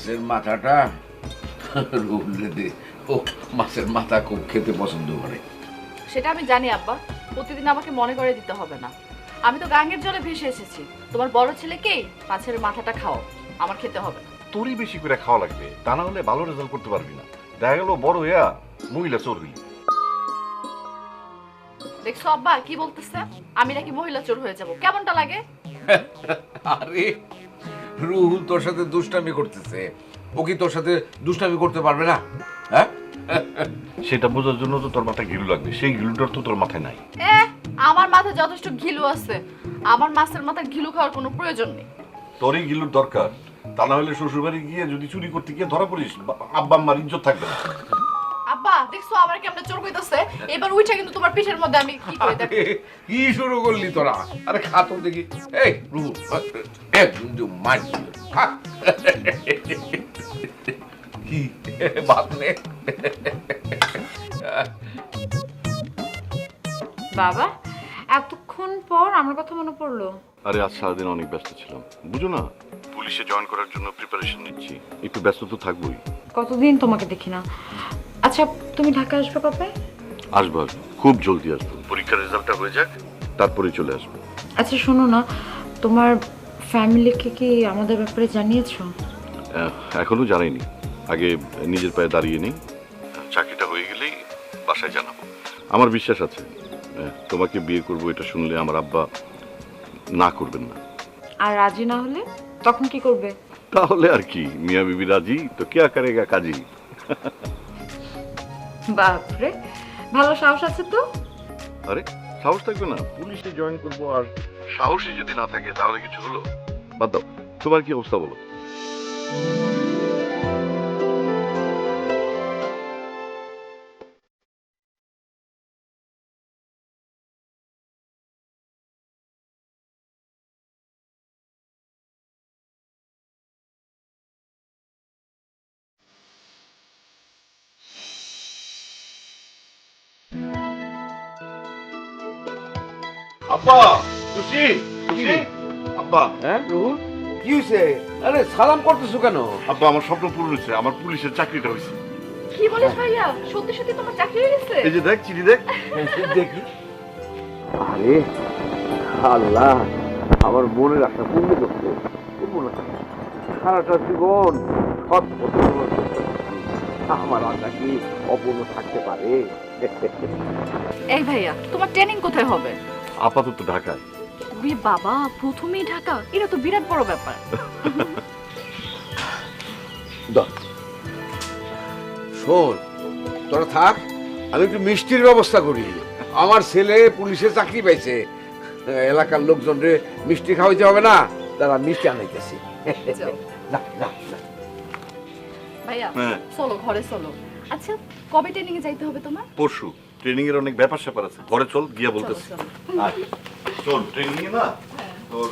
মাছের মাথাটা রুহুলে দে। ও মাছের মাথা খুব খেতে পছন্দ করে। সেটা আমি জানি আব্বা, প্রতিদিন আমাকে মনে করে দিতে হবে না। আমি তো গাঙ্গের জলে ভেসে এসেছি, তোমার বড় ছেলেকেই মাছের মাথাটা খাও, আমার খেতে হবে না। তোরই বেশি করে খাওয়া লাগবে, তা না হলে ভালো রেজাল্ট করতে পারবি না। দেখা গেল বড় হইয়া মহিলা চোর হইলি। দেখছো আব্বা কি বলতেছে, আমি নাকি মহিলা চোর হয়ে যাব, কেমনটা লাগে? আরে রুহুল তোর সাথে দুষ্টামি করতেছে, ও কি তোর সাথে দুষ্টামি করতে পারবে না? হ্যাঁ, সেটা বোঝার জন্য তো তোর মাথায় ঘিলু লাগবে, সেই ঘিলুটার তো তোর মাথায় নাই। আমার মাথায় যথেষ্ট ঘিলু আছে, আমার মাছের মাথায় ঘিলু খাওয়ার কোনো প্রয়োজন নেই। তোরই ঘিলুর দরকার, তা না হলে শ্বশুরবাড়ি গিয়ে যদি চুরি করতে গিয়ে ধরা পড়িস, আব্বা আম্মার ইজ্জত থাকবে না। আব্বা দেখছো আমার কেমনে চোর কইতাছে, এবার উইঠা কিন্তু তোমার পিঠের মধ্যে আমি কি করে দেখ। কি শুরু করলি তোরা? আরে খা তো দেখি। এই রুহুল একদম মার খা। কি বাত নে। বাবা এতক্ষণ পর আমার কথা মনে পড়লো। আরে আজ সারাদিন অনেক ব্যস্ত ছিলাম, বুঝো না, পুলিশে জয়েন করার জন্য প্রিপারেশন নিচ্ছি, একটু ব্যস্ত তো থাকবোই। কতদিন তোমাকে দেখি না। আচ্ছা তুমি ঢাকা আসবে কবে? আসবো আসবো, খুব জলদি আসবো, পরীক্ষার রেজাল্টটা হয়ে যাক তারপরেই চলে আসবো। আচ্ছা শোনো না, তোমার ফ্যামিলিকে কি আমাদের ব্যাপারে জানিয়েছো? এখনো জানাইনি, আগে নিজের পায়ে দাঁড়িয়ে নেই, চাকরিটা হয়ে গেলেই বাসায় জানাবো। আমার বিশ্বাস আছে তোমাকে বিয়ে করবো এটা শুনলে আমার আব্বা না করবেন না। আর রাজি না হলে তখন কি করবে? তাহলে আর কি, মিয়া বিবি রাজি তো কে করেগা কাজী। বাপরে ভালো সাহস আছে তো। আরে সাহস থাকবে না, পুলিশে জয়েন করবো আর সাহসী যদি না থাকে তাহলে কিছু হলো? বাদ দাও, তোমার কি অবস্থা বলো? আব্বা, খুশি খুশি আব্বা। হ্যাঁ রুহুল, কি হয়েছে? আরে সালাম করতেছো কেন? আব্বা আমার স্বপ্ন পূরণ হয়েছে, আমার পুলিশের চাকরিটা হয়েছে। কি বলিস ভাইয়া, সত্যি সত্যি তোমার চাকরি হয়ে গেছে? এই যে দেখ চিঠি দেখ। দেখি। আরে আল্লাহ, আমার মনের আশা পূর্ণ করতে সারাটা জীবন সৎ পথে চলার চেষ্টা করছি। আমার আশা কি অপূর্ণ থাকতে পারে? এই ভাইয়া তোমার ট্রেনিং কোথায় হবে? আপাতত ঢাকায়। ওরে বাবা, প্রথমেই ঢাকা, এটা তো বিরাট বড় ব্যাপার। শোন, তোরা থাক, আমি একটু মিষ্টির ব্যবস্থা করি। আমার ছেলে পুলিশে চাকরি পাইছে, এলাকার লোকজনরে মিষ্টি খাওয়াইতে হবে না, তারা মিষ্টি আনাইতেছি। যাও। না না না, ভাইয়া হ্যাঁ। চলো ঘরে চলো। আচ্ছা কবে ট্রেনিং এ যাইতে হবে তোমার? পরশু ট্রেনিং এর অনেক ব্যাপার স্যাপার আছে, ঘরে চল গিয়া বলতেছি। চলো, চলো। চল ট্রেনিং এ না তোর